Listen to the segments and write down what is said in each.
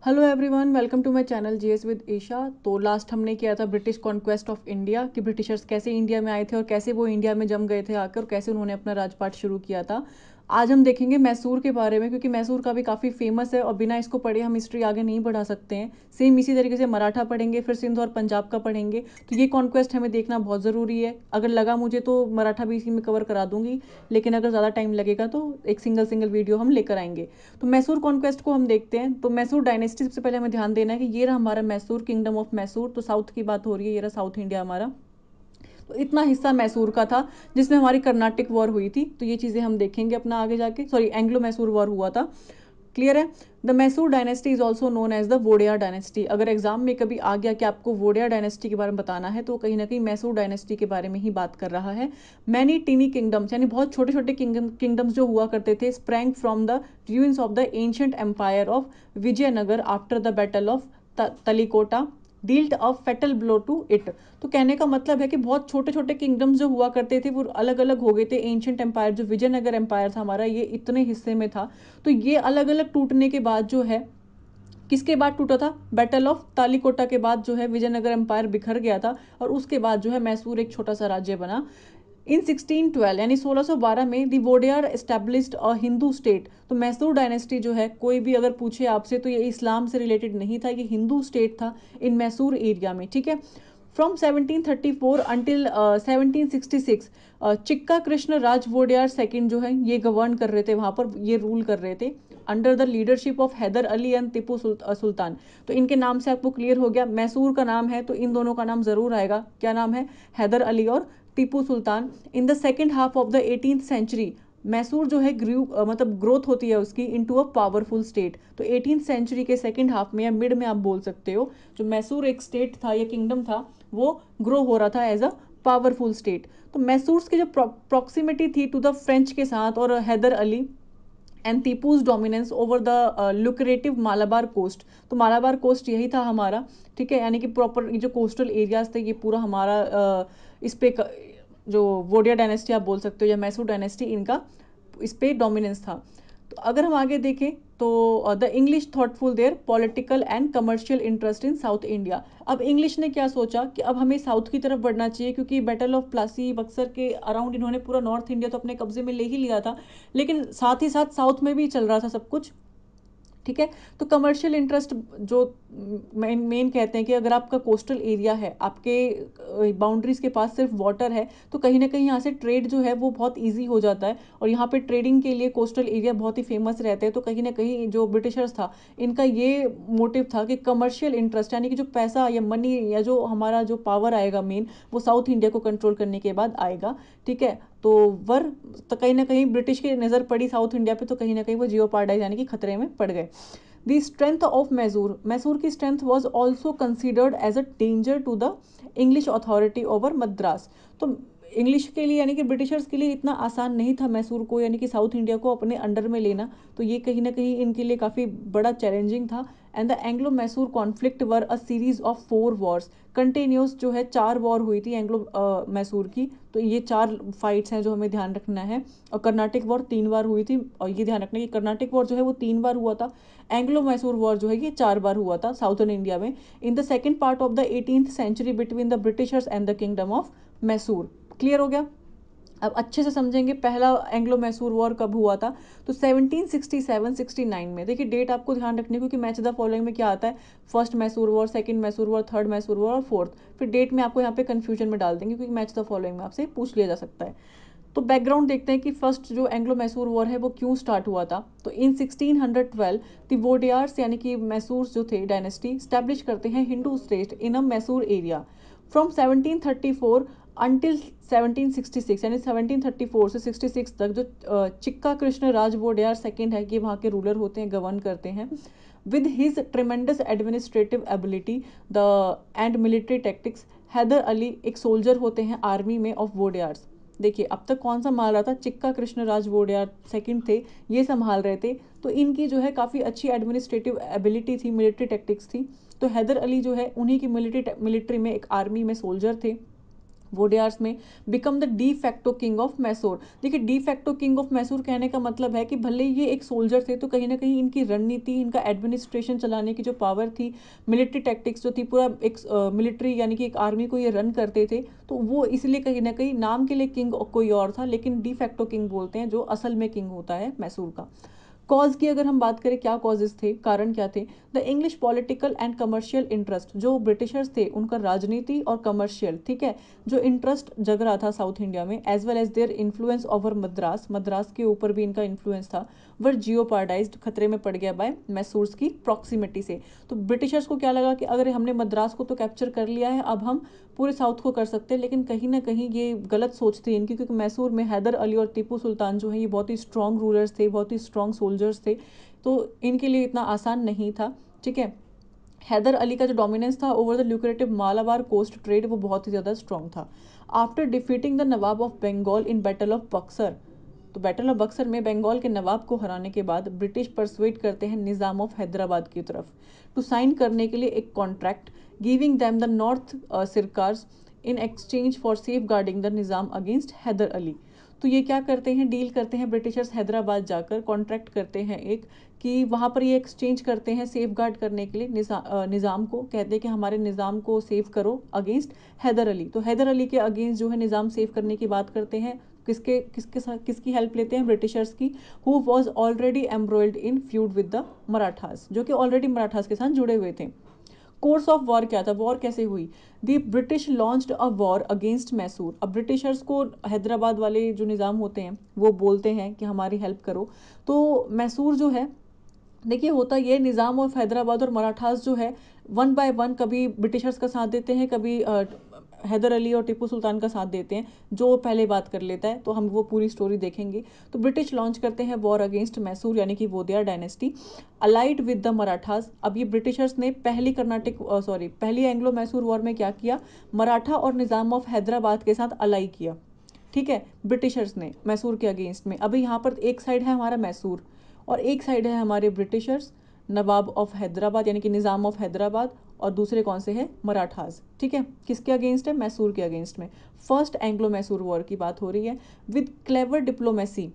Hello everyone, welcome to my channel GS with Isha. तो last हमने किया था ब्रिटिश कॉन्क्वेस्ट ऑफ इंडिया कि ब्रिटिशर्स कैसे इंडिया में आए थे और कैसे वो इंडिया में जम गए थे आकर और कैसे उन्होंने अपना राजपाट शुरू किया था। आज हम देखेंगे मैसूर के बारे में, क्योंकि मैसूर का भी काफ़ी फेमस है और बिना इसको पढ़े हम हिस्ट्री आगे नहीं बढ़ा सकते हैं। सेम इसी तरीके से मराठा पढ़ेंगे, फिर सिंध और पंजाब का पढ़ेंगे। तो ये कॉन्क्वेस्ट हमें देखना बहुत ज़रूरी है। अगर लगा मुझे तो मराठा भी इसी में कवर करा दूंगी, लेकिन अगर ज़्यादा टाइम लगेगा तो एक सिंगल सिंगल वीडियो हम लेकर आएंगे। तो मैसूर कॉन्क्वेस्ट को हम देखते हैं। तो मैसूर डायनेस्टी, सबसे पहले हमें ध्यान देना है कि ये रहा हमारा मैसूर, किंगडम ऑफ मैसूर। तो साउथ की बात हो रही है, ये रहा साउथ इंडिया हमारा। तो इतना हिस्सा मैसूर का था जिसमें हमारी कर्नाटिक वॉर हुई थी। तो ये चीज़ें हम देखेंगे अपना आगे जाके। सॉरी, एंग्लो मैसूर वॉर हुआ था। क्लियर है। The Mysore dynasty is also known as the Wodeyar dynasty. अगर एग्जाम में कभी आ गया कि आपको वोडिया डायनेस्टी के बारे में बताना है तो कहीं ना कहीं मैसूर डायनेस्टी के बारे में ही बात कर रहा है। मैनी टीनी किंगडम्स, यानी बहुत छोटे छोटे किंगडम्स जो हुआ करते थे, sprang from the ruins of the ancient empire of Vijayanagar after the battle of Talikota dealt a fatal blow to it. तो कहने का मतलब है कि बहुत छोटे छोटे किंगडम्स जो हुआ करते थे वो अलग अलग हो गए थे। एंशियंट एम्पायर जो विजयनगर एम्पायर था हमारा, ये इतने हिस्से में था। तो ये अलग अलग टूटने के बाद जो है, किसके बाद टूटा था? बैटल ऑफ तालीकोटा के बाद जो है विजयनगर एम्पायर बिखर गया था और उसके बाद जो है मैसूर एक छोटा सा राज्य बना। इन 1612 यानी 1612 में दी वोडियार एस्टेब्लिश्ड अ हिंदू स्टेट। तो मैसूर डायनेस्टी जो है, कोई भी अगर पूछे आपसे तो ये इस्लाम से रिलेटेड नहीं था, ये हिंदू स्टेट था इन मैसूर एरिया में। ठीक है। From 1734 until 1766 Chikka Krishna Raj Wodeyar second जो है ये गवर्न कर रहे थे वहाँ पर, ये रूल कर रहे थे under the leadership of Haider Ali and Tipu Sultan. तो इनके नाम से आपको क्लियर हो गया, मैसूर का नाम है तो इन दोनों का नाम जरूर आएगा। क्या नाम है? हैदर अली और Tipu Sultan. In the second half of the 18th century Mysore जो है मतलब ग्रोथ होती है उसकी इनटू अ पावरफुल स्टेट। तो 18th सेंचुरी के सेकेंड हाफ में या मिड में आप बोल सकते हो, जो मैसूर एक स्टेट था या किंगडम था वो ग्रो हो रहा था एज अ पावरफुल स्टेट। तो मैसूर की जो प्रॉक्सिमिटी थी टू द फ्रेंच के साथ और Haider Ali and Tipu's dominance over the lucrative Malabar coast. तो मालाबार कोस्ट यही था हमारा। ठीक है, यानी कि प्रॉपर जो कोस्टल एरियाज थे ये पूरा हमारा इस पे जो वोडिया डायनेस्टी आप बोल सकते हो या मैसूर डायनेस्टी, इनका इस पे डोमिनेंस था। तो अगर हम आगे देखें तो the English thoughtful there political and commercial interest in south India. अब इंग्लिश ने क्या सोचा कि अब हमें साउथ की तरफ बढ़ना चाहिए, क्योंकि बैटल ऑफ प्लासी बक्सर के अराउंड इन्होंने पूरा नॉर्थ इंडिया तो अपने कब्जे में ले ही लिया था, लेकिन साथ ही साथ साउथ में भी चल रहा था सब कुछ। ठीक है। तो कमर्शियल इंटरेस्ट जो मेन कहते हैं कि अगर आपका कोस्टल एरिया है, आपके बाउंड्रीज के पास सिर्फ वाटर है, तो कहीं ना कहीं यहाँ से ट्रेड जो है वो बहुत इजी हो जाता है और यहाँ पे ट्रेडिंग के लिए कोस्टल एरिया बहुत ही फेमस रहते हैं। तो कहीं ना कहीं जो ब्रिटिशर्स था इनका ये मोटिव था कि कमर्शियल इंटरेस्ट, यानी कि जो पैसा या मनी या जो हमारा जो पावर आएगा मेन, वो साउथ इंडिया को कंट्रोल करने के बाद आएगा। ठीक है। तो वर तो कहीं ना कहीं ब्रिटिश की नज़र पड़ी साउथ इंडिया पे, तो कहीं ना कहीं वो जियोपार्डाइज यानी कि खतरे में पड़ गए। The strength of Mysore, Mysore की strength was also considered as a danger to the English authority over Madras. तो इंग्लिश के लिए यानी कि ब्रिटिशर्स के लिए इतना आसान नहीं था मैसूर को, यानी कि साउथ इंडिया को अपने अंडर में लेना। तो ये कहीं ना कहीं इनके लिए काफ़ी बड़ा चैलेंजिंग था। And the Anglo Mysore conflict were a series of 4 Wars. Continuous जो है 4 वॉर हुई थी एंग्लो मैसूर की। तो ये 4 फाइट्स हैं जो हमें ध्यान रखना है। और कर्नाटिक वॉर 3 बार हुई थी, और ये ध्यान रखना है कि कर्नाटिक वॉर जो है वो 3 बार हुआ था। एंग्लो मैसूर वॉर जो है ये 4 बार हुआ था साउथर्न इंडिया में, in the second part of the 18th century between the Britishers and the kingdom of Mysore. Clear हो गया। अब अच्छे से समझेंगे पहला एंग्लो मैसूर वॉर कब हुआ था। तो 1767-69 में। देखिए डेट आपको ध्यान रखनी है, क्योंकि मैच द फॉलोइंग में क्या आता है, first Mysore war, second Mysore war, third Mysore war और फोर्थ। फिर डेट में आपको यहाँ पे कंफ्यूजन में डाल देंगे, क्योंकि मैच द फॉलोइंग में आपसे पूछ लिया जा सकता है। तो बैकग्राउंड देखते हैं कि फर्स्ट जो एंग्लो मैसूर वॉर है वो क्यों स्टार्ट हुआ था। तो इन 1612 द वोडियार्स यानी कि मैसूर जो थे डायनेस्टी स्टैब्लिश करते हैं Hindu state in a Mysore area. From 1734 until 1766, यानी 1734 से 66 तक जो चिक्का कृष्ण राज वोडियार सेकेंड है, कि वहाँ के रूलर होते हैं, गवर्न करते हैं। With his tremendous administrative ability the and military tactics, Haider Ali एक सोल्जर होते हैं आर्मी में ऑफ वोडियार्स। देखिए अब तक कौन संभाल रहा था? चिक्का कृष्ण राज वोडियार सेकंड थे, ये संभाल रहे थे। तो इनकी जो है काफ़ी अच्छी एडमिनिस्ट्रेटिव एबिलिटी थी, मिलिट्री टैक्टिक्स थी। तो हैदर अली जो है उन्हीं की मिलिट्री में एक आर्मी में सोल्जर थे। वोडेयार्स में become the de facto king of Mysore. देखिए, de facto king of Mysore कहने का मतलब है कि भले ये एक सोल्जर थे तो कहीं ना कहीं इनकी रणनीति, इनका एडमिनिस्ट्रेशन चलाने की जो पावर थी, मिलिट्री टैक्टिक्स जो थी, पूरा एक मिलिट्री यानी कि एक आर्मी को ये रन करते थे, तो वो इसलिए कहीं ना कहीं नाम के लिए किंग कोई और था, लेकिन डी फैक्टो किंग बोलते हैं जो असल में किंग होता है मैसूर का। कॉज की अगर हम बात करें, क्या कॉजेज थे, कारण क्या थे? The English political and commercial interest, जो ब्रिटिशर्स थे उनका राजनीति और कमर्शियल, ठीक है, जो इंटरेस्ट जग रहा था साउथ इंडिया में, as well as their influence over Madras, Madras के ऊपर भी इनका इन्फ्लुएंस था, वर जियोपार्डाइज्ड, खतरे में पड़ गया बाय मैसूर्स की प्रॉक्सिमिटी से। तो ब्रिटिशर्स को क्या लगा कि अगर हमने मद्रास को तो कैप्चर कर लिया है, अब हम पूरे साउथ को कर सकते हैं, लेकिन कहीं ना कहीं ये गलत सोच थी इनकी, क्योंकि मैसूर में हैदर अली और टीपू सुल्तान जो है ये बहुत ही स्ट्रॉन्ग रूलर्स थे, बहुत ही स्ट्रॉन्ग सोल्जर्स थे, तो इनके लिए इतना आसान नहीं था, ठीक है। हैदर अली का जो डोमिनेंस था over the lucrative Malabar coast trade वो बहुत ही ज़्यादा स्ट्रॉन्ग था। After defeating the Nawab of Bengal in battle of Buxar, तो बैटल ऑफ बक्सर में बंगाल के नवाब को हराने के बाद ब्रिटिश परसुएट करते हैं निज़ाम ऑफ हैदराबाद की तरफ टू साइन करने के लिए एक contract, giving them the north Circars in exchange for safeguarding the Nizam against Haider Ali. तो ये क्या करते हैं, डील करते हैं ब्रिटिशर्स, हैदराबाद जाकर कॉन्ट्रैक्ट करते हैं एक, कि वहाँ पर ये एक्सचेंज करते हैं सेफ गार्ड करने के लिए निज़ाम को, कहते हैं कि हमारे निज़ाम को सेव करो अगेंस्ट हैदर अली। तो हैदर अली के अगेंस्ट जो है निज़ाम सेव करने की बात करते हैं, किसके किसके साथ, किसकी हेल्प लेते हैं? ब्रिटिशर्स की, who was already embroiled in feud with the Marathas, जो कि ऑलरेडी मराठास के साथ जुड़े हुए थे। कोर्स ऑफ वॉर क्या था, वॉर कैसे हुई? The British launched a war against Mysore. अब ब्रिटिशर्स को हैदराबाद वाले जो निज़ाम होते हैं वो बोलते हैं कि हमारी हेल्प करो, तो मैसूर जो है, देखिए होता ये निज़ाम और हैदराबाद और मराठास जो है वन बाय वन कभी ब्रिटिशर्स का साथ देते हैं, कभी हैदर अली और टीपू सुल्तान का साथ देते हैं, जो पहले बात कर लेता है, तो हम वो पूरी स्टोरी देखेंगे। तो ब्रिटिश लॉन्च करते हैं वॉर अगेंस्ट मैसूर यानी कि Wodeyar dynasty, allied with the Marathas. अब ये ब्रिटिशर्स ने पहली एंग्लो मैसूर वॉर में क्या किया, मराठा और निज़ाम ऑफ हैदराबाद के साथ अलाई किया, ठीक है, ब्रिटिशर्स ने मैसूर के अगेंस्ट में। अभी यहाँ पर एक साइड है हमारा मैसूर और एक साइड है हमारे ब्रिटिशर्स, नवाब ऑफ हैदराबाद यानी कि निज़ाम ऑफ हैदराबाद, और दूसरे कौन से हैं, मराठास, ठीक है। किसके अगेंस्ट है, मैसूर के अगेंस्ट में। फर्स्ट एंग्लो मैसूर वॉर की बात हो रही है। विद क्लेवर डिप्लोमेसी,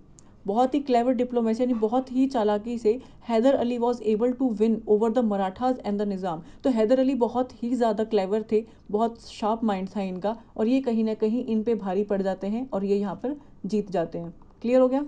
बहुत ही क्लेवर डिप्लोमेसी यानी बहुत ही चालाकी से Haider Ali was able to win over the Marathas and the Nizam. तो हैदर अली बहुत ही ज़्यादा क्लेवर थे, बहुत शार्प माइंड था इनका, और ये कहीं ना कहीं इन पे भारी पड़ जाते हैं और ये यहाँ पर जीत जाते हैं। क्लियर हो गया?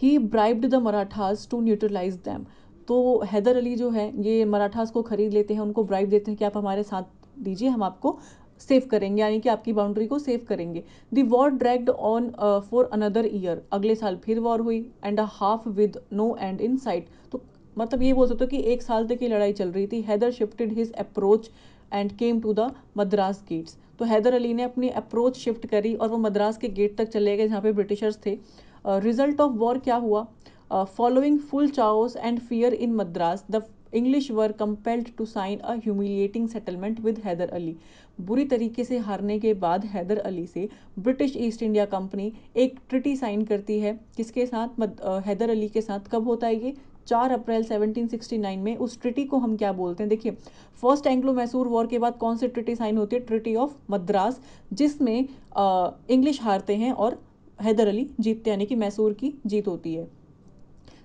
He bribed the Marathas to neutralise them. तो हैदर अली जो है ये मराठास को खरीद लेते हैं, उनको ब्राइब देते हैं कि आप हमारे साथ दीजिए, हम आपको सेव करेंगे, यानी कि आपकी बाउंड्री को सेव करेंगे। The war dragged on for another year, अगले साल फिर वॉर हुई, and a half with no end in sight. तो मतलब ये बोल सकते हो कि एक साल तक की लड़ाई चल रही थी। Haider shifted his approach and came to the Madras gates. तो हैदर अली ने अपनी अप्रोच शिफ्ट करी और वो मद्रास के गेट तक चले गए जहाँ पे ब्रिटिशर्स थे। रिजल्ट ऑफ वॉर क्या हुआ? Following full chaos and fear in Madras, the English were compelled to sign a humiliating settlement with Haider Ali. बुरी तरीके से हारने के बाद हैदर अली से ब्रिटिश ईस्ट इंडिया कंपनी एक ट्रिटी साइन करती है, किसके साथ? हैदर अली के साथ। कब होता है ये? 4 अप्रैल 1769 में। उस ट्रिटी को हम क्या बोलते हैं? देखिए, फर्स्ट एंग्लो मैसूर वॉर के बाद कौन सी ट्रिटी साइन होती है? ट्रिटी ऑफ मद्रास, जिसमें इंग्लिश हारते हैं और हैदर अली जीतते, यानी कि मैसूर की जीत होती है।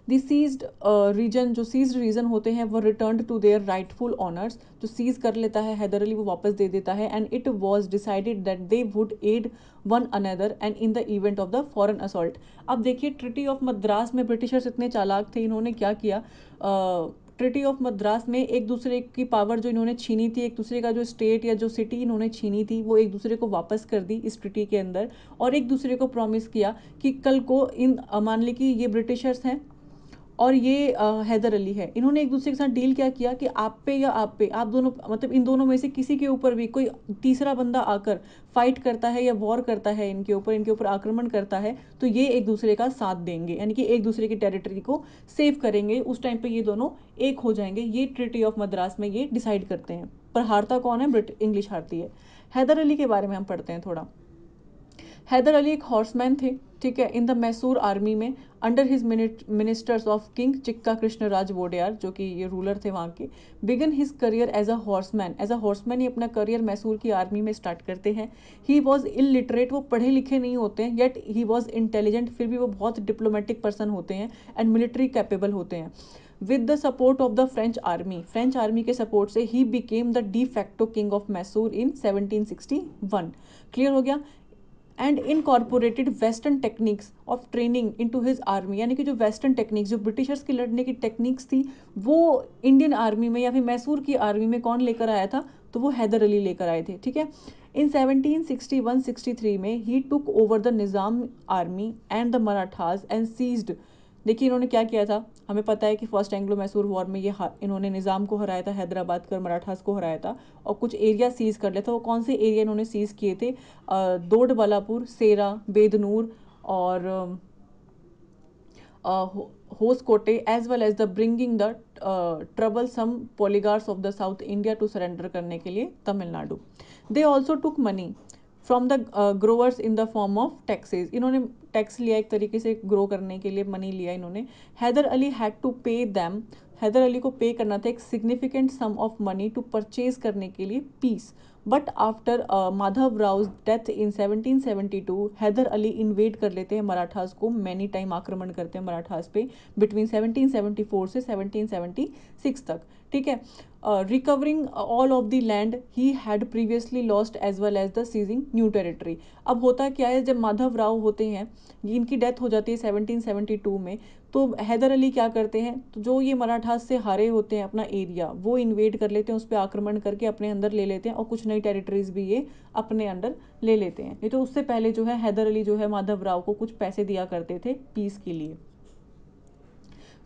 द सीज्ड रीजन, जो सीज्ड रीजन होते हैं वो return to their rightful owners, जो सीज कर लेता है हैदर अली वो वापस दे देता है। And it was decided that they would aid one another and in the event of the foreign assault. अब देखिए, ट्रिटी ऑफ मद्रास में ब्रिटिशर्स इतने चालाक थे, इन्होंने क्या किया, ट्रिटी ऑफ मद्रास में एक दूसरे की पावर जो इन्होंने छीनी थी, एक दूसरे का जो स्टेट या जो सिटी इन्होंने छीनी थी, वो एक दूसरे को वापस कर दी इस ट्रिटी के अंदर, और एक दूसरे को प्रॉमिस किया कि कल को इन मान ली कि ये ब्रिटिशर्स हैं और ये हैदर अली है, इन्होंने एक दूसरे के साथ डील क्या किया कि आप पे या आप पे, आप दोनों मतलब इन दोनों में से किसी के ऊपर भी कोई तीसरा बंदा आकर फाइट करता है या वॉर करता है इनके ऊपर आक्रमण करता है, तो ये एक दूसरे का साथ देंगे, यानी कि एक दूसरे की टेरिटरी को सेव करेंगे। उस टाइम पे ये दोनों एक हो जाएंगे। ये ट्रिटी ऑफ मद्रास में ये डिसाइड करते हैं। पर हारता कौन है? इंग्लिश हारती है। हैदर अली के बारे में हम पढ़ते हैं थोड़ा। हैदर अली एक हॉर्समैन थे, ठीक है, इन द मैसूर आर्मी में under his ministers of king Chikka Krishnaraja Wodeyar, जो कि ये रूलर थे वहाँ के। Began his career as a horseman ही अपना करियर मैसूर की आर्मी में स्टार्ट करते हैं। ही वॉज इलिटरेट, वो पढ़े लिखे नहीं होते हैं, येट ही वॉज इंटेलिजेंट, फिर भी वो बहुत डिप्लोमेटिक पर्सन होते हैं एंड मिलिट्री कैपेबल होते हैं। With the support of the French army के सपोर्ट से he became the de facto king of Mysore in 1761। Clear हो गया। And incorporated western techniques of training into his army, यानी कि जो वेस्टर्न टेक्निक्स, जो ब्रिटिशर्स की लड़ने की टेक्निक्स थी, वो इंडियन आर्मी में या फिर मैसूर की आर्मी में कौन लेकर आया था, तो वो हैदर अली लेकर आए थे। ठीक है, इन 1761-63 में he took over the Nizam army and the Marathas and seized. देखिए इन्होंने क्या किया था, हमें पता है कि फर्स्ट एंग्लो मैसूर वॉर में ये इन्होंने निज़ाम को हराया था, हैदराबाद कर मराठास को हराया था और कुछ एरिया सीज कर लिया था। वो कौन से एरिया इन्होंने सीज किए थे, दोडबलापुर, सेरा, बेदनूर और Hoskote, as well as the bringing the troublesome poligars of the south India to surrender करने के लिए Tamil Nadu. They also took money from the growers in the form of taxes, इन्होंने टैक्स लिया एक तरीके से ग्रो करने के लिए, मनी लिया इन्होंने। Haider Ali had to pay them, Haider Ali को पे करना था एक significant sum of money to purchase करने के लिए peace. But after Madhav Rao death in 1772 Haider Ali invade कर लेते हैं मराठास को, मैनी टाइम आक्रमण करते हैं मराठास पे बिटवीन 1774 से 1776 तक। ठीक है, recovering all of the land he had previously lost as well as the seizing new territory. अब होता क्या है, जब माधव राव होते हैं, इनकी डेथ हो जाती है 1772 में, तो हैदर अली क्या करते हैं, तो जो ये मराठास से हारे होते हैं अपना एरिया, वो इन्वेड कर लेते हैं, उस पर आक्रमण करके अपने अंदर ले लेते हैं और कुछ नई टेरिटरीज भी ये अपने अंदर ले लेते हैं। नहीं तो उससे पहले जो है हैदर अली जो है माधव राव को कुछ पैसे दिया करते थे पीस के लिए।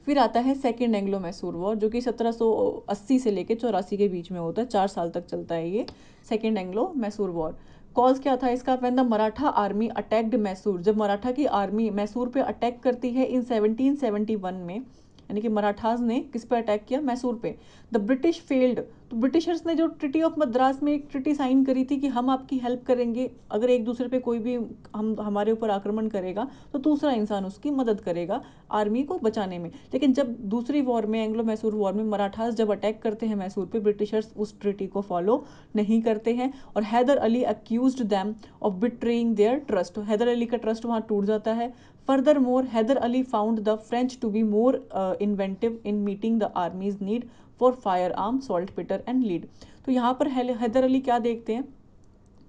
फिर आता है सेकेंड एंग्लो मैसूर वॉर, जो कि 1780 से लेकर 84 के बीच में होता है, 4 साल तक चलता है ये second Anglo Mysore war. Cause क्या था इसका, when the Maratha army attacked Mysore, जब मराठा की आर्मी मैसूर पे अटैक करती है इन 1771 में, यानी कि मराठास ने किस पे अटैक किया, मैसूर पे। द ब्रिटिश फेल्ड, तो ब्रिटिशर्स ने जो ट्रिटी ऑफ मद्रास में एक ट्रिटी साइन करी थी कि हम आपकी हेल्प करेंगे, अगर एक दूसरे पे कोई भी हमारे ऊपर आक्रमण करेगा तो दूसरा इंसान उसकी मदद करेगा आर्मी को बचाने में। लेकिन जब दूसरी वॉर में, एंग्लो मैसूर वॉर में, मराठास जब अटैक करते हैं मैसूर पे, ब्रिटिशर्स उस ट्रिटी को फॉलो नहीं करते हैं और Haider Ali accused them of betraying their trust, Haider Ali का ट्रस्ट वहाँ टूट जाता है। Furthermore, Hyder Ali found the French to be more inventive in meeting the army's need for firearm, saltpeter and lead। तो यहाँ पर हैदर अली क्या देखते हैं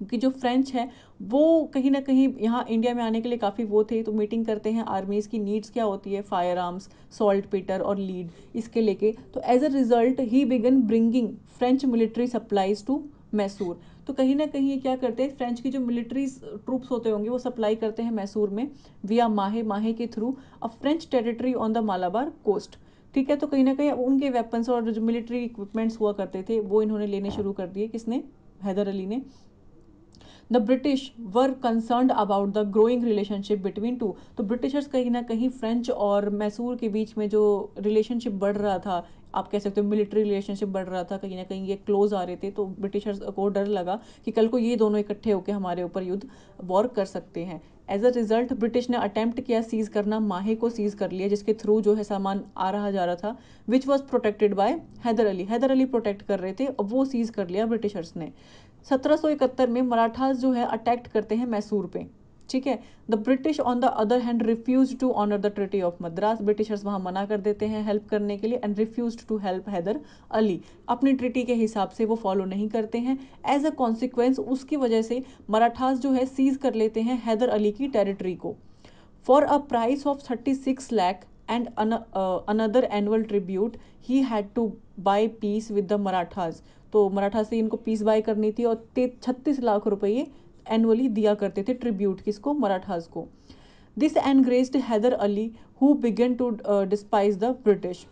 कि जो फ्रेंच है वो कहीं ना कहीं यहाँ इंडिया में आने के लिए काफ़ी वो थे, तो मीटिंग करते हैं, आर्मीज़ की नीड्स क्या होती है, फायर आर्म्स, सॉल्ट पीटर और लीड, इसके लेके। तो as a result he began bringing French military supplies to Mysore. तो कहीं ना कहीं ये क्या करते हैं, फ्रेंच की जो मिलिट्री ट्रूप्स होते होंगे वो सप्लाई करते हैं मैसूर में विया माहे के through a French territory on the Malabar coast. ठीक है, तो कहीं ना कहीं उनके वेपन्स और जो मिलिट्री इक्विपमेंट्स हुआ करते थे वो इन्होंने लेने शुरू कर दिए, किसने, हैदर अली ने। The British were concerned about the growing relationship between two, तो ब्रिटिशर्स कहीं ना कहीं फ्रेंच और मैसूर के बीच में जो रिलेशनशिप बढ़ रहा था, आप कह सकते हो मिलिट्री रिलेशनशिप बढ़ रहा था, कहीं ना कहीं ये क्लोज आ रहे थे, तो ब्रिटिशर्स को डर लगा कि कल को ये दोनों इकट्ठे होकर हमारे ऊपर युद्ध वॉर कर सकते हैं। एज अ रिजल्ट ब्रिटिश ने अटेम्प्ट किया सीज करना, माहे को सीज कर लिया, जिसके थ्रू जो है सामान आ रहा जा रहा था, which was protected by Haider Ali, Haider Ali protect कर रहे थे और वो सीज कर लिया ब्रिटिशर्स ने। 1771 में मराठास जो है अटैक्ट करते हैं मैसूर पे। ठीक है, the British on the other hand refuse to honour the treaty of Madras, Britishers वहां मना कर देते हैं हेल्प करने के लिए and refuse to help Haider Ali, अपनी ट्रिटी के हिसाब से वो फॉलो नहीं करते हैं। एज अ कॉन्सिक्वेंस उसकी वजह से मराठास जो है सीज कर लेते हैं हैदर अली की टेरिटरी को for a price of 36 lakh and another annual tribute he had to buy peace with the Marathas. तो मराठा से इनको पीस बाय करनी थी और 36 लाख रुपए ये एनुअली दिया करते थे ट्रिब्यूट, किसको, मराठास को। This enraged Haider Ali who began to despise the British.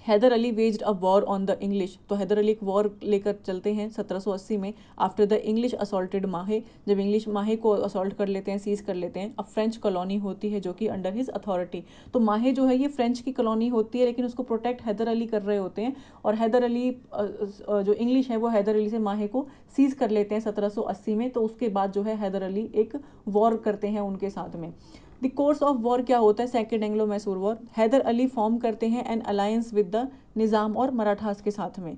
Haider Ali waged a war on the English, तो हैदर अली एक वॉर लेकर चलते हैं 1780 में आफ्टर द इंग्लिश असॉल्टेड माहे, जब इंग्लिश माहे को असॉल्ट कर लेते हैं, सीज कर लेते हैं। अब फ्रेंच कॉलोनी होती है जो कि अंडर हिज अथॉरिटी, तो माहे जो है ये फ्रेंच की कॉलोनी होती है, लेकिन उसको प्रोटेक्ट हैदर अली कर रहे होते हैं और हैदर अली जो इंग्लिश है वो हैदर अली से माहे को सीज कर लेते हैं 1780 में। तो उसके बाद जो है हैदर अली एक वॉर करते हैं उनके साथ में। द कोर्स ऑफ वॉर क्या होता है, second Anglo Mysore war, Hyder Ali form करते हैं an alliance with the Nizam और मराठास के साथ में,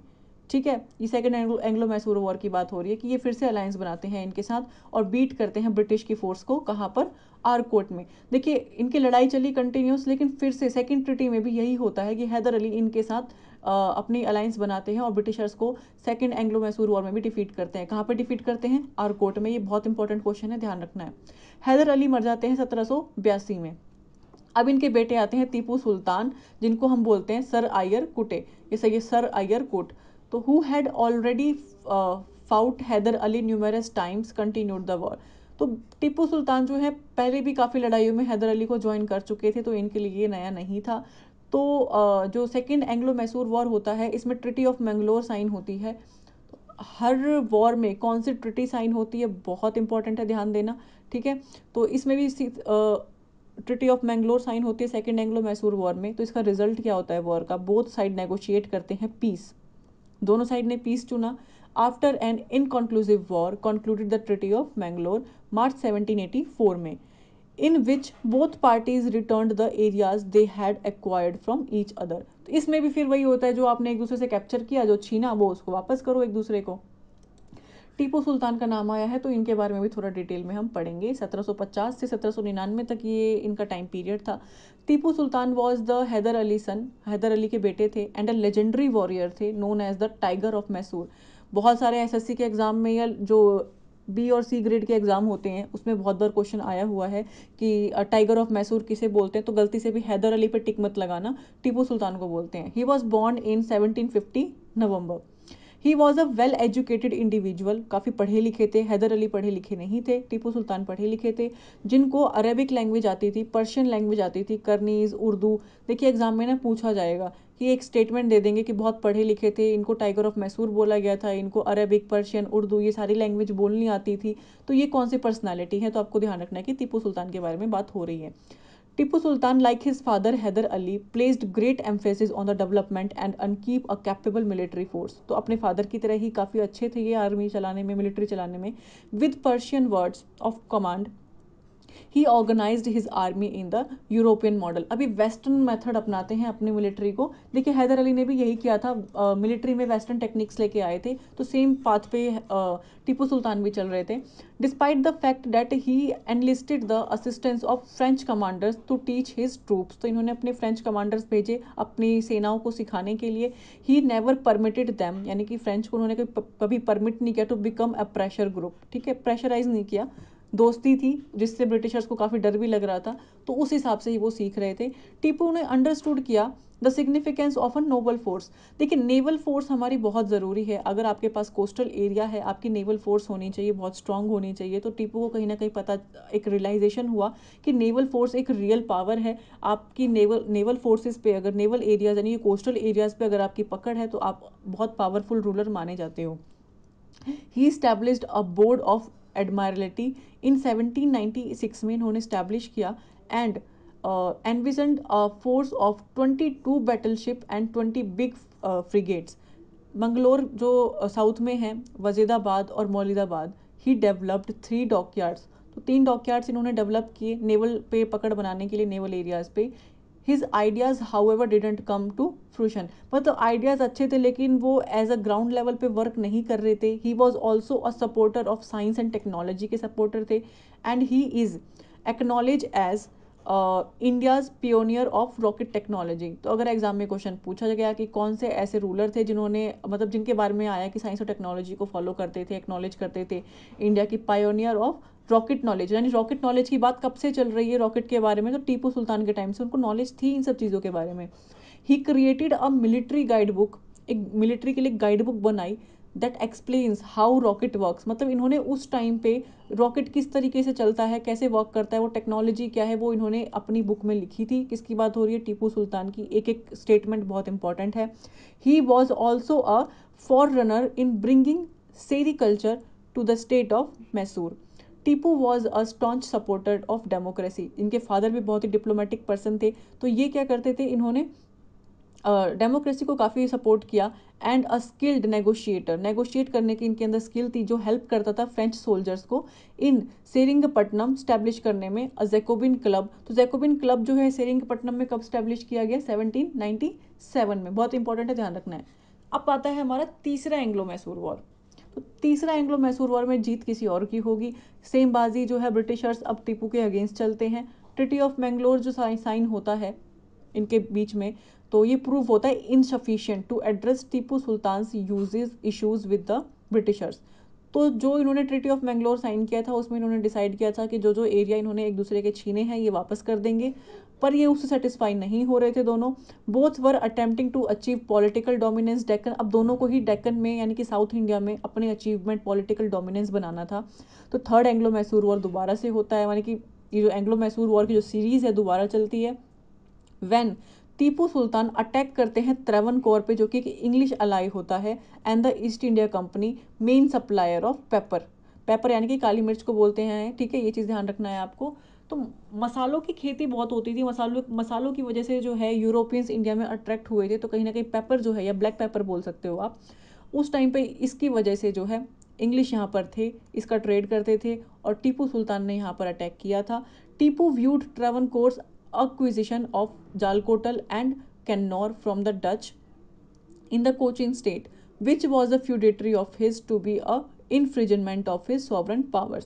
ठीक है। ये सेकेंड एंग्लो मैसूर वॉर की बात हो रही है कि ये फिर से अलायंस बनाते हैं इनके साथ और बीट करते हैं ब्रिटिश की फोर्स को, कहाँ पर, आरकोट में। देखिए इनकी लड़ाई चली कंटिन्यूस, लेकिन फिर से सेकेंड ट्रिटी में भी यही होता है कि हैदर अली इनके साथ अपनी अलायंस बनाते हैं और ब्रिटिशर्स को सेकेंड एंग्लो मैसूर वॉर में भी डिफीट करते हैं। कहाँ पर डिफीट करते हैं, आरकोट में। ये बहुत इंपॉर्टेंट क्वेश्चन है, ध्यान रखना है। हैदर अली मर जाते हैं 1782 में। अब इनके बेटे आते हैं टीपू सुल्तान, जिनको हम बोलते हैं सर आयर कुटे, जैसे ये सर आयर कुट। तो who had already fought Hyder Ali numerous times continued the war. तो टीपू सुल्तान जो है पहले भी काफ़ी लड़ाइयों में हैदर अली को ज्वाइन कर चुके थे, तो इनके लिए ये नया नहीं था। तो जो सेकेंड एंग्लो मैसूर वॉर होता है इसमें ट्रिटी ऑफ मैंगलोर साइन होती है। हर वॉर में कौन सी ट्रिटी साइन होती है बहुत इंपॉर्टेंट है, ध्यान देना, ठीक है। तो इसमें भी ट्रिटी ऑफ मैंगलोर साइन होती है सेकेंड एंग्लो मैसूर वॉर में। तो इसका रिजल्ट क्या होता है वॉर का, बोथ साइड नेगोशिएट करते हैं पीस, दोनों साइड ने पीस चुना। After an inconclusive war concluded the treaty of Mangalore March 1784 में, in which both parties return the areas they had acquired from each other. तो इसमें भी फिर वही होता है, जो आपने एक दूसरे से कैप्चर किया, जो छीना, वो उसको वापस करो एक दूसरे को। टीपू सुल्तान का नाम आया है तो इनके बारे में भी थोड़ा डिटेल में हम पढ़ेंगे। 1750 से 1799 तक ये इनका टाइम पीरियड था। Tipu Sultan was the Hyder Ali son, Hyder Ali के बेटे थे, एंड अ लेजेंडरी वॉरियर थे known as the tiger of Mysore. बहुत सारे एसएससी के एग्जाम में या जो बी और सी ग्रेड के एग्जाम होते हैं उसमें बहुत बार क्वेश्चन आया हुआ है कि टाइगर ऑफ मैसूर किसे बोलते हैं, तो गलती से भी हैदर अली पे टिक मत लगाना, टीपू सुल्तान को बोलते हैं। He was born in 1750 November. He was a well educated individual, काफ़ी पढ़े लिखे थे। हैदर अली पढ़े लिखे नहीं थे, टीपू सुल्तान पढ़े लिखे थे, जिनको अरेबिक लैंग्वेज आती थी, पर्शियन लैंग्वेज आती थी, करनीज, उर्दू। देखिए एग्जाम में ना पूछा जाएगा कि एक स्टेटमेंट दे देंगे कि बहुत पढ़े लिखे थे, इनको टाइगर ऑफ मैसूर बोला गया था, इनको अरेबिक, पर्शियन, उर्दू ये सारी लैंग्वेज बोलनी आती थी। तो ये कौन सी पर्सनैलिटी है, तो आपको ध्यान रखना है कि टीपू सुल्तान के बारे में बात हो रही है। Tipu Sultan, like his father Hyder Ali, placed great emphasis on the development and upkeep a capable military force. तो अपने फादर की तरह ही काफ़ी अच्छे थे ये आर्मी चलाने में, मिलिट्री चलाने में। With Persian words of command, he organised his army in the European model. अभी वेस्टर्न मेथड अपनाते हैं अपनी मिलिट्री को। देखिए हैदर अली ने भी यही किया था, मिलिट्री में वेस्टर्न टेक्निक्स लेके आए थे, तो सेम पाथ पे टीपू सुल्तान भी चल रहे थे। Despite the fact that he enlisted the assistance of French commanders to teach his troops. तो इन्होंने अपने फ्रेंच कमांडर्स भेजे अपनी सेनाओं को सिखाने के लिए। ही नेवर परमिटेड दैम, यानी कि फ्रेंच को उन्होंने कभी परमिट नहीं किया to become a pressure group, ठीक है, प्रेशराइज नहीं किया। दोस्ती थी जिससे ब्रिटिशर्स को काफ़ी डर भी लग रहा था, तो उस हिसाब से ही वो सीख रहे थे। टीपू ने अंडरस्टूड किया the significance of a novel force. देखिए नेवल फोर्स हमारी बहुत ज़रूरी है। अगर आपके पास कोस्टल एरिया है, आपकी नेवल फोर्स होनी चाहिए, बहुत स्ट्रांग होनी चाहिए। तो टीपू को कहीं ना कहीं पता, एक रियलाइजेशन हुआ कि नेवल फोर्स एक रियल पावर है। आपकी नेवल फोर्सेस पे अगर, नेवल एरियाज यानी कोस्टल एरियाज पे अगर आपकी पकड़ है, तो आप बहुत पावरफुल रूलर माने जाते हो। He established a board of admiralty in 1796 में इन्होंने इस्टेब्लिश किया, and envisioned a force of 22 battleship and 20 big frigates. Mangalore जो साउथ में है, वजीदाबाद और मौलिदाबाद, ही डेवलप्ड 3 डॉकयार्ड्स। तो 3 डॉकयार्ड्स इन्होंने डेवलप किए नेवल पे पकड़ बनाने के लिए, नेवल एरियाज पे। His ideas however didn't come to fruition, मतलब आइडियाज़ अच्छे थे लेकिन वो एज अ ग्राउंड लेवल पे वर्क नहीं कर रहे थे। He was also a supporter of science and technology के सपोर्टर थे, and he is acknowledge as India's pioneer of rocket technology. तो अगर एग्जाम में क्वेश्चन पूछा गया कि कौन से ऐसे रूलर थे जिन्होंने, मतलब जिनके बारे में आया कि साइंस और टेक्नोलॉजी को फॉलो करते थे, एक्नॉलेज करते थे, इंडिया की पायोनियर ऑफ रॉकेट नॉलेज, यानी रॉकेट नॉलेज की बात कब से चल रही है रॉकेट के बारे में, तो टीपू सुल्तान के टाइम से उनको नॉलेज थी इन सब चीज़ों के बारे में। He created a military guide book, एक मिलिट्री के लिए गाइड बुक बनाई, that explains how rocket works. मतलब इन्होंने उस टाइम पे रॉकेट किस तरीके से चलता है, कैसे वर्क करता है, वो टेक्नोलॉजी क्या है, वो इन्होंने अपनी बुक में लिखी थी। किसकी बात हो रही है, टीपू सुल्तान की। एक एक स्टेटमेंट बहुत इंपॉर्टेंट है। He was also a forerunner in bringing sericulture to the state of Mysore. Tipu was a staunch supporter of democracy. इनके फादर भी बहुत ही डिप्लोमेटिक पर्सन थे, तो ये क्या करते थे, इन्होंने डेमोक्रेसी को काफ़ी सपोर्ट किया and a skilled negotiator, negotiate करने की इनके अंदर स्किल थी जो हेल्प करता था फ्रेंच सोल्जर्स को इन सेरिंगपट्टनम स्टैब्लिश करने में अ जैकोबिन क्लब। तो जैकोबिन क्लब जो है सेरिंगपट्टनम में कब स्टैब्लिश किया गया? 1797 में। बहुत इंपॉर्टेंट है, ध्यान रखना है। अब आता है हमारा तीसरा एंग्लो मैसूर वॉर। तो तीसरा एंग्लो मैसूर वॉर में जीत किसी और की होगी। सेम बाजी जो है, ब्रिटिशर्स अब टीपू के अगेंस्ट चलते हैं। ट्रिटी ऑफ मैंगलोर जो साइन होता है इनके बीच में, तो ये प्रूव होता है insufficient to address Tipu Sultan uses issues with the Britishers. तो जो इन्होंने ट्रिटी ऑफ मैंगलोर साइन किया था उसमें इन्होंने डिसाइड किया था कि जो जो एरिया इन्होंने एक दूसरे के छीने हैं ये वापस कर देंगे, पर ये उससे सेटिस्फाई नहीं हो रहे थे दोनों। Both were attempting to achieve political dominance Deccan. अब दोनों को ही डेक्कन में यानी कि साउथ इंडिया में अपने अचीवमेंट पॉलिटिकल डोमिनेंस बनाना था। तो थर्ड एंग्लो मैसूर वॉर दोबारा से होता है, यानी कि ये जो एंग्लो मैसूर वॉर की जो सीरीज है दोबारा चलती है। व्हेन टीपू सुल्तान अटैक करते हैं त्रावणकोर पे, जो कि इंग्लिश अलाई होता है, and the east India company main supplier of paper. Paper यानी कि काली मिर्च को बोलते हैं, ठीक है, ये चीज़ ध्यान रखना है आपको। तो मसालों की खेती बहुत होती थी, मसालों की वजह से जो है यूरोपियंस इंडिया में अट्रैक्ट हुए थे, तो कहीं ना कहीं पेपर जो है, या ब्लैक पेपर बोल सकते हो आप, उस टाइम पे इसकी वजह से जो है इंग्लिश यहाँ पर थे, इसका ट्रेड करते थे, और टीपू सुल्तान ने यहाँ पर अटैक किया था। Tipu viewed Travancore's acquisition of Jalkotal and Kannauр from the Dutch in the Cochin state, which was a feudatory of his to be a infringement of his sovereign powers।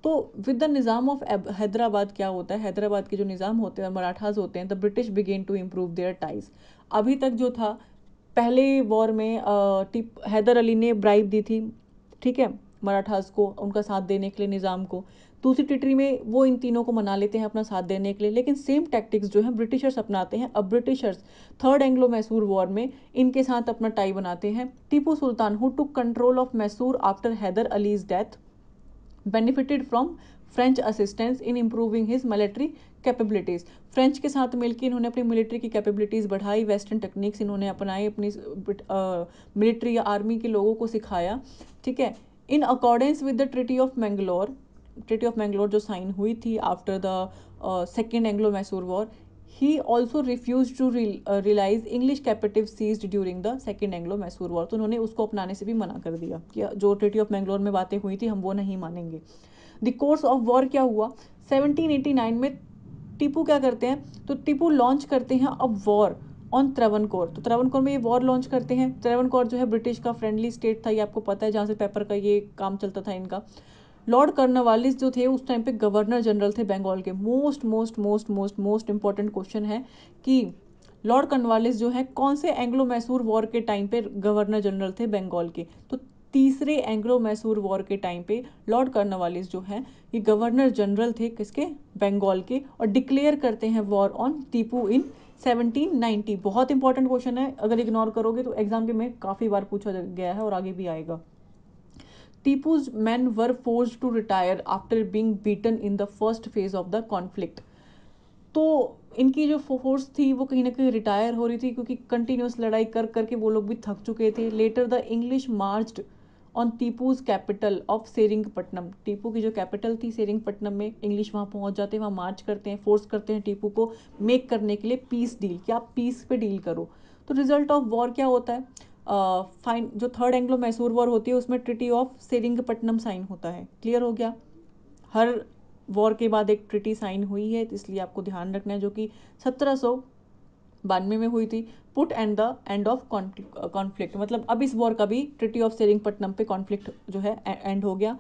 तो with the Nizam of Hyderabad क्या होता है, हैदराबाद के जो निज़ाम होते हैं, मराठास होते हैं, the British began to improve their ties. अभी तक जो था, पहले वॉर में हैदर अली ने ब्राइब दी थी, ठीक है, मराठास को उनका साथ देने के लिए, निज़ाम को। दूसरी टिटरी में वो इन तीनों को मना लेते हैं अपना साथ देने के लिए, लेकिन सेम टैक्टिक्स जो है ब्रिटिशर्स अपनाते हैं। अब Britishers third Anglo Mysore war में इनके साथ अपना टाई बनाते हैं। Tipu Sultan who took control of Mysore after Haider Ali's death benefited from French assistance in improving his military capabilities. French के साथ मिलकर इन्होंने अपनी मिलिट्री की कैपेबिलिटीज़ बढ़ाई, वेस्टर्न टेक्निक्स इन्होंने अपनाई, अपनी मिलिट्री या आर्मी के लोगों को सिखाया, ठीक है। In accordance with the treaty of Mangalore, treaty of Mangalore जो साइन हुई थी after the second Anglo Mysore war, he also refuse to realise English captive seized during the second Anglo Mysore war. तो उन्होंने उसको अपनाने से भी मना कर दिया कि जो ट्रिटी ऑफ मैंगलोर में बातें हुई थी हम वो नहीं मानेंगे। द कोर्स ऑफ वॉर क्या हुआ, 1789 में टीपू क्या करते हैं, तो टीपू लॉन्च करते हैं अब वॉर ऑन त्रावणकोर। तो त्रावणकोर में ये वॉर लॉन्च करते हैं। त्रावणकोर जो है ब्रिटिश का फ्रेंडली स्टेट था, ये आपको पता है, जहाँ से पेपर का ये काम चलता था इनका। लॉर्ड कर्नवालिस जो थे उस टाइम पे गवर्नर जनरल थे बंगाल के। Most most most most most important question है कि लॉर्ड कर्नवालिस जो है कौन से एंग्लो मैसूर वॉर के टाइम पे गवर्नर जनरल थे बंगाल के? तो तीसरे एंग्लो मैसूर वॉर के टाइम पे लॉर्ड कर्नवालिस जो है ये गवर्नर जनरल थे, किसके? बंगाल के, और डिक्लेयर करते हैं वॉर ऑन टीपू इन 1790। बहुत इंपॉर्टेंट क्वेश्चन है, अगर इग्नोर करोगे तो एग्जाम के में काफ़ी बार पूछा गया है और आगे भी आएगा। Tipu's men were forced to retire after being beaten in the first phase of the conflict। तो इनकी जो फोर्स थी वो कहीं ना कहीं रिटायर हो रही थी, क्योंकि कंटिन्यूस लड़ाई कर करके वो लोग भी थक चुके थे। Later the English marched on Tipu's capital of Seringapatam. Tipu की जो कैपिटल थी सेरिंगपट्टनम में, इंग्लिश वहाँ पहुँच जाते हैं, वहाँ मार्च करते हैं, फोर्स करते हैं टीपू को मेक करने के लिए पीस डील, कि आप पीस पे डील करो। तो रिजल्ट ऑफ वॉर क्या होता है, फाइन जो थर्ड एंग्लो मैसूर वॉर होती है उसमें ट्रिटी ऑफ सेरिंगपट्टनम साइन होता है। क्लियर हो गया? हर वॉर के बाद एक ट्रिटी साइन हुई है, तो इसलिए आपको ध्यान रखना है, जो कि 1792 में हुई थी। Put and the end of conflict, मतलब अब इस वॉर का भी ट्रिटी ऑफ सेरिंगपट्टनम पे कॉन्फ्लिक्ट जो है एंड हो गया।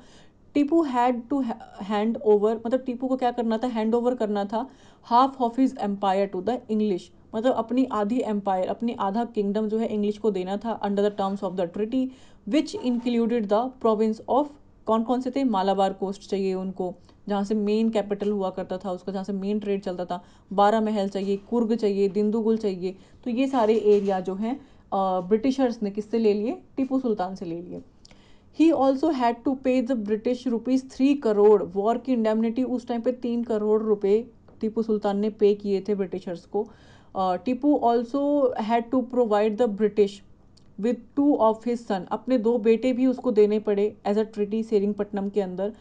Tipu had to hand over, मतलब टीपू को क्या करना था, हैंड ओवर करना था half of his empire to the English, मतलब अपनी आधी एम्पायर, अपनी आधा किंगडम जो है इंग्लिश को देना था under the terms of the treaty, which included the province of, कौन कौन से थे, मालाबार कोस्ट चाहिए उनको, जहाँ से मेन कैपिटल हुआ करता था उसका, जहाँ से मेन ट्रेड चलता था, बारह महल चाहिए, कुर्ग चाहिए, दिंदुगुल चाहिए। तो ये सारे एरिया जो हैं ब्रिटिशर्स ने किससे ले लिए, टीपू सुल्तान से ले लिए। ही ऑल्सो हैड टू पे the British rupees 3 crore, war की इंडेमनिटी उस टाइम पे 3 करोड़ रुपए टीपू सुल्तान ने पे किए थे ब्रिटिशर्स को। Tipu also had to provide the British with 2 of his son, अपने 2 बेटे भी उसको देने पड़े एज अ ट्रिटी सेरिंगपट्टनम के अंदर,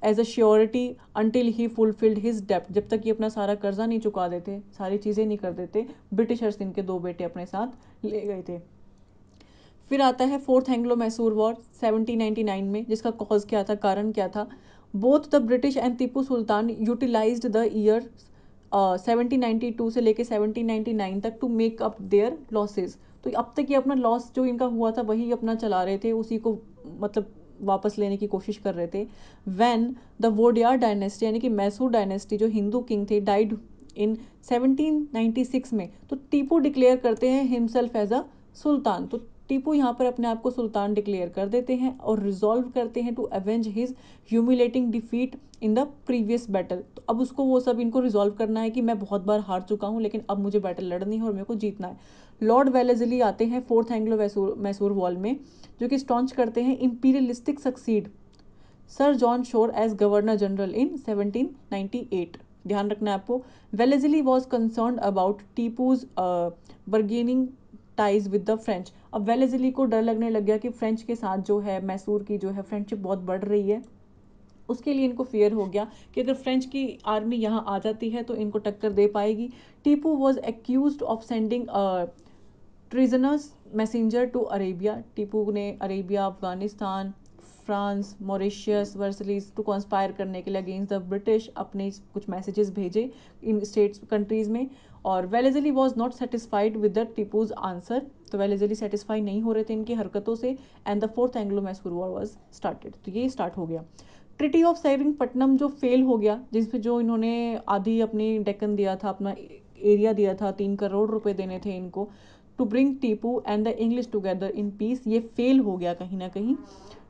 as a surety until he fulfilled his डेप्ट, जब तक ये अपना सारा कर्जा नहीं चुका देते, सारी चीज़ें नहीं कर देते, ब्रिटिशर्स इनके 2 बेटे अपने साथ ले गए थे। फिर आता है फोर्थ एंग्लो मैसूर वॉर 1799 में, जिसका कॉज क्या था, कारण क्या था। Both the British and Tipu Sultan utilised the year 1792 से लेके 1799 तक to make up their losses. तो अब तक ये अपना लॉस जो इनका हुआ था वही अपना चला रहे थे, उसी को मतलब वापस लेने की कोशिश कर रहे थे। व्हेन द वोडियार डायनेस्टी यानी कि मैसूर डायनेस्टी जो हिंदू किंग थे डाइड इन 1796 में, तो टीपू डिक्लेयर करते हैं हिमसेल्फ एज अ सुल्तान। तो टीपू यहाँ पर अपने आप को सुल्तान डिक्लेयर कर देते हैं और रिजॉल्व करते हैं to avenge his humiliating defeat in the previous battle. तो अब उसको वो सब इनको रिजॉल्व करना है कि मैं बहुत बार हार चुका हूँ, लेकिन अब मुझे बैटल लड़नी है और मेरे को जीतना है। लॉर्ड वेलेस्ली आते हैं फोर्थ एंग्लो मैसूर वॉर में, जो कि स्टॉन्च करते हैं imperialistic succeed sir John Shore as governor general in 1798। ध्यान रखना है आपको, Wellesley was concern about Tipu's bargaining ties with the French. अब वेलेस्ली को डर लगने लग गया कि फ्रेंच के साथ जो है मैसूर की जो है फ्रेंडशिप बहुत बढ़ रही है, उसके लिए इनको फियर हो गया कि अगर फ्रेंच की आर्मी यहाँ आ जाती है तो इनको टक्कर दे पाएगी। Tipu was accuse of sending treasonous messenger to Arabia. Tipu ने Arabia, Afghanistan, France, Mauritius, Versailles to conspire करने के लिए अगेंस्ट द ब्रिटिश अपने कुछ मैसेजेस भेजे इन स्टेट्स कंट्रीज में। और Wellesley was not satisfied with the Tipu's answer, तो वेलेस्ली सेटिस्फाई नहीं हो रहे थे इनकी हरकतों से, and the fourth Anglo Mysore war was started. तो ये स्टार्ट हो गया। ट्रिटी ऑफ सेरिंगपट्टनम जो फेल हो गया, जिसपे जो इन्होंने आधी अपनी डेक्कन दिया था, अपना एरिया दिया था, 3 करोड़ रुपए देने थे इनको to bring Tipu and the English together in peace, ये फेल हो गया कहीं ना कहीं।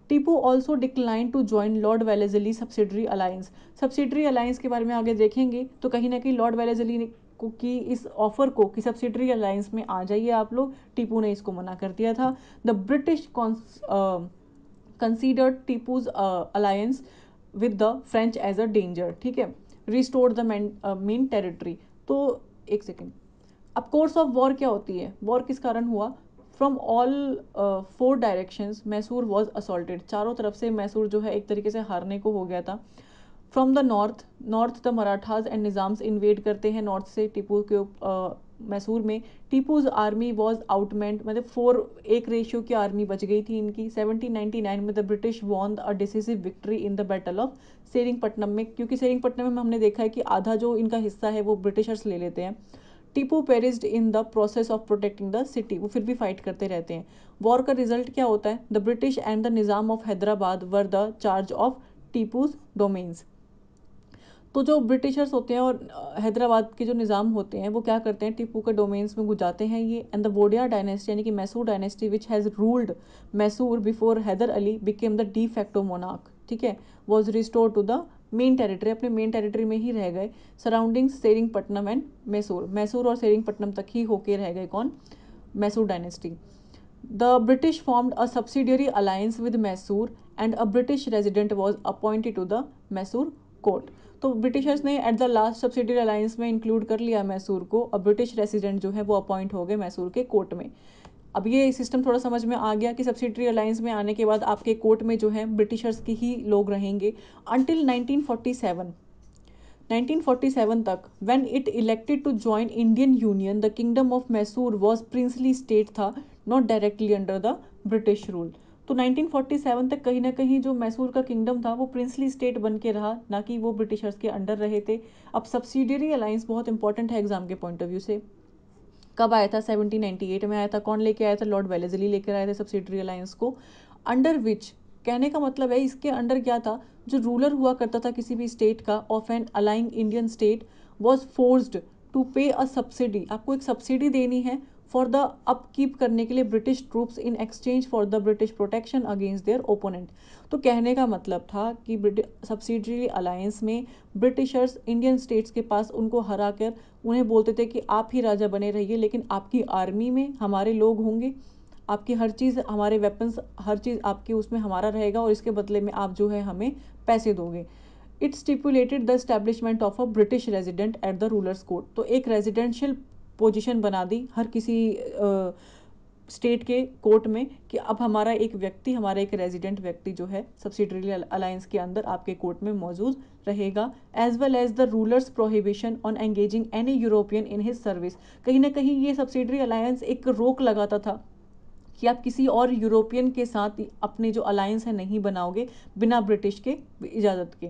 Tipu also decline to join Lord Wellesley subsidiary alliance. Subsidiary alliance के बारे में आगे देखेंगे, तो कहीं ना कहीं लॉर्ड वेलेस्ली को की इस ऑफर को कि सब्सिडरी अलायंस में आ जाइए आप लोग, टीपू ने इसको मना कर दिया था। The British considered Tipu's alliance with the French as a danger, ठीक है, रिस्टोर द मेन टेरिटरी। तो एक सेकेंड, अब कोर्स ऑफ वॉर क्या होती है, वॉर किस कारण हुआ। From all 4 directions Mysore was assaulted, चारों तरफ से मैसूर जो है एक तरीके से हारने को हो गया था। From the north the Marathas and Nizam's invade करते हैं नॉर्थ से टीपू के मैसूर में। टीपूज आर्मी वॉज आउटमेंट, मतलब 4:1 की आर्मी बच गई थी इनकी। 1799 में the British won a decisive victory in the battle of Seringapatam में, क्योंकि सेरिंगपट्टनम में हमने देखा है कि आधा जो इनका हिस्सा है वो ब्रिटिशर्स ले लेते हैं। Tipu perished in the process of protecting the city, वो फिर भी फाइट करते रहते हैं। वॉर का रिजल्ट क्या होता है, the British and the Nizam of Hyderabad were the charge of Tipu's domains. तो जो ब्रिटिशर्स होते हैं और हैदराबाद के जो निज़ाम होते हैं वो क्या करते हैं, टीपू के डोमेन्स में घुस जाते हैं ये। एंड द वोडिया डायनेस्टी यानी कि Mysore dynasty which has ruled Mysore before Hyder Ali became the de facto monarch, ठीक है, was restore to the main territory, अपने मेन टेरिटरी में ही रह गए। सराउंडिंग सेरिंगपट्टनम एंड मैसूर, मैसूर और सेरिंगपट्टनम तक ही होके रह गए कौन, Mysore dynasty. The British formed a subsidiary alliance with Mysore and a British resident was appointed to the Mysore court. तो ब्रिटिशर्स ने at the last subsidiary alliance में इंक्लूड कर लिया मैसूर को, और ब्रिटिश रेसिडेंट जो है वो अपॉइंट हो गए मैसूर के कोर्ट में। अब ये सिस्टम थोड़ा समझ में आ गया कि सब्सिडियरी अलायंस में आने के बाद आपके कोर्ट में जो है ब्रिटिशर्स के ही लोग रहेंगे अंटिल 1947। 1947 तक when it elected to join Indian union, the kingdom of Mysore was princely state था, not directly under the British rule. तो 1947 तक कहीं ना कहीं जो मैसूर का किंगडम था वो प्रिंसली स्टेट बन के रहा, ना कि वो ब्रिटिशर्स के अंडर रहे थे। अब सब्सिडियरी अलायंस बहुत इंपॉर्टेंट है एग्जाम के पॉइंट ऑफ व्यू से। कब आया था, 1798 में आया था। कौन लेके आया था, लॉर्ड वेलेस्ली लेकर आए थे सब्सिडियरी अलायंस को, अंडर विच, कहने का मतलब है इसके अंडर क्या था, जो रूलर हुआ करता था किसी भी स्टेट का of an allying Indian state was forced to pay a subsidy, आपको एक सब्सिडी देनी है फॉर द अपकीप करने के लिए British troops in exchange for the British protection against their opponent. तो कहने का मतलब था कि सब्सिडियरी अलायंस में ब्रिटिशर्स इंडियन स्टेट्स के पास उनको हरा कर उन्हें बोलते थे कि आप ही राजा बने रहिए, लेकिन आपकी आर्मी में हमारे लोग होंगे, आपकी हर चीज़, हमारे वेपन्स, हर चीज़ आपके उसमें हमारा रहेगा, और इसके बदले में आप जो है हमें पैसे दोगे। It stipulated the establishment of a British resident at the rulers court. तो एक रेजिडेंशियल पोजीशन बना दी हर किसी स्टेट के कोर्ट में कि अब हमारा एक व्यक्ति, हमारा एक रेजिडेंट व्यक्ति जो है सब्सिडरी अलायंस के अंदर आपके कोर्ट में मौजूद रहेगा, as well as the rulers prohibition on engaging any European in his service. कहीं ना कहीं ये सब्सिडरी अलायंस एक रोक लगाता था कि आप किसी और यूरोपियन के साथ अपने जो अलायंस है नहीं बनाओगे बिना ब्रिटिश के इजाज़त के।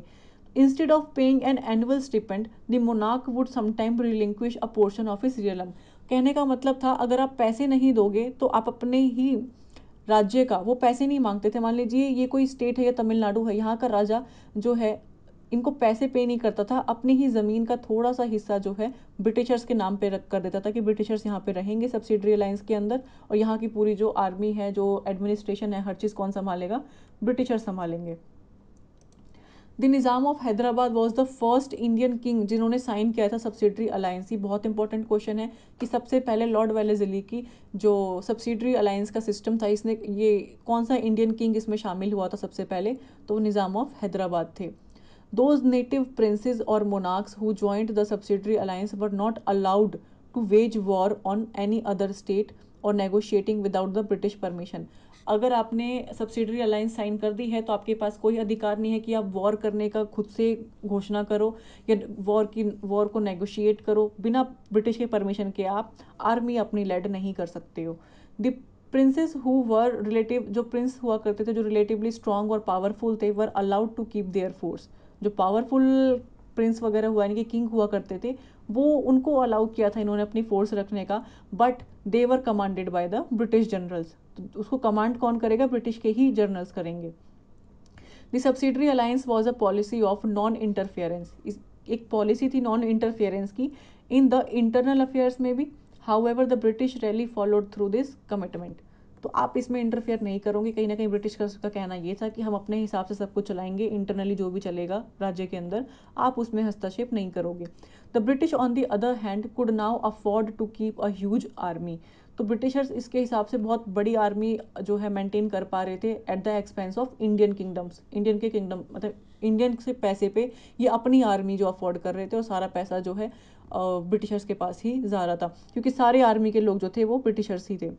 Instead of paying an annual stipend the monarch would sometime relinquish a portion of his realm. कहने का मतलब था अगर आप पैसे नहीं दोगे तो आप अपने ही राज्य का, वो पैसे नहीं मांगते थे, मान लीजिए ये कोई स्टेट है या तमिलनाडु है, यहाँ का राजा जो है इनको पैसे पे नहीं करता था, अपनी ही ज़मीन का थोड़ा सा हिस्सा जो है ब्रिटिशर्स के नाम पे रख कर देता था कि ब्रिटिशर्स यहाँ पे रहेंगे सब्सिडरी अलायंस के अंदर, और यहाँ की पूरी जो आर्मी है, जो एडमिनिस्ट्रेशन है, हर चीज़ कौन संभालेगा, ब्रिटिशर्स संभालेंगे। The Nizam of Hyderabad was the first Indian king जिन्होंने साइन किया था सब्सिडरी अलायंस। ये बहुत इंपॉर्टेंट क्वेश्चन है कि सबसे पहले लॉर्ड वेलेस्ली की जो सब्सिडरी अलायंस का सिस्टम था, इसने ये कौन सा इंडियन किंग इसमें शामिल हुआ था सबसे पहले, तो निज़ाम ऑफ हैदराबाद थे। Those native princes or monarchs who joined the subsidiary alliance were not allowed to wage war on any other state or negotiating without the British permission। अगर आपने सब्सिडरी अलायंस साइन कर दी है तो आपके पास कोई अधिकार नहीं है कि आप वॉर करने का खुद से घोषणा करो या वॉर को नेगोशिएट करो बिना ब्रिटिश के परमिशन के। आप आर्मी अपनी लेड नहीं कर सकते हो। The princes who were relative, जो प्रिंस हुआ करते थे जो रिलेटिवली स्ट्रांग और पावरफुल थे, were allowed to keep their force. जो पावरफुल प्रिंस वगैरह हुआ यानी कि किंग हुआ करते थे, वो उनको अलाउ किया था इन्होंने अपनी फोर्स रखने का, but they were commanded by the British generals. तो उसको कमांड कौन करेगा, ब्रिटिश के ही जनरल्स करेंगे। The subsidiary alliance was a policy of non interference. एक पॉलिसी थी नॉन इंटरफेरेंस की इन द इंटरनल अफेयर्स में भी। However the British rally followed through this commitment. तो आप इसमें इंटरफेयर नहीं करोगे, कहीं ना कहीं ब्रिटिश का कहना ये था कि हम अपने हिसाब से सब कुछ चलाएंगे, इंटरनली जो भी चलेगा राज्य के अंदर आप उसमें हस्तक्षेप नहीं करोगे। The British on the other hand could now afford to keep a huge army. तो ब्रिटिशर्स इसके हिसाब से बहुत बड़ी आर्मी जो है मेंटेन कर पा रहे थे at the expense of Indian kingdoms. Indian के किंगडम मतलब इंडियन से पैसे पे ये अपनी आर्मी जो अफोर्ड कर रहे थे, और सारा पैसा जो है ब्रिटिशर्स के पास ही जा रहा था क्योंकि सारे आर्मी के लोग जो थे वो ब्रिटिशर्स ही थे।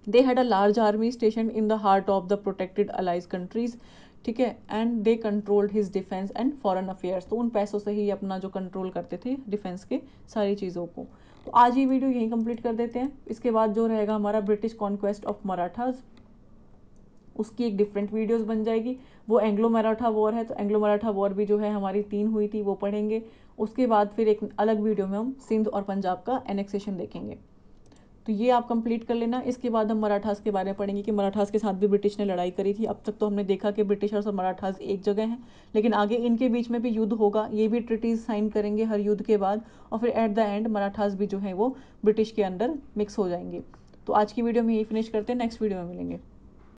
They had a large army station in the heart of the protected allies countries, ठीक है, and they controlled his defence and foreign affairs. तो उन पैसों से ही अपना जो कंट्रोल करते थे डिफेंस के सारी चीज़ों को। तो आज ये वीडियो यहीं कंप्लीट कर देते हैं। इसके बाद जो रहेगा हमारा ब्रिटिश कॉन्क्वेस्ट ऑफ मराठाज, उसकी एक डिफरेंट वीडियोस बन जाएगी। वो एंग्लो मराठा वॉर है, तो एंग्लो मराठा वॉर भी जो है हमारी 3 हुई थी, वो पढ़ेंगे। उसके बाद फिर एक अलग वीडियो में हम सिंध और पंजाब का एनेक्सेशन देखेंगे। तो ये आप कंप्लीट कर लेना। इसके बाद हम मराठास के बारे में पढ़ेंगे कि मराठास के साथ भी ब्रिटिश ने लड़ाई करी थी। अब तक तो हमने देखा कि ब्रिटिशर्स और मराठास एक जगह हैं, लेकिन आगे इनके बीच में भी युद्ध होगा, ये भी ट्रीटीज साइन करेंगे हर युद्ध के बाद, और फिर एट द एंड मराठास भी जो है वो ब्रिटिश के अंदर मिक्स हो जाएंगे। तो आज की वीडियो में यही फिनिश करते हैं, नेक्स्ट वीडियो में मिलेंगे।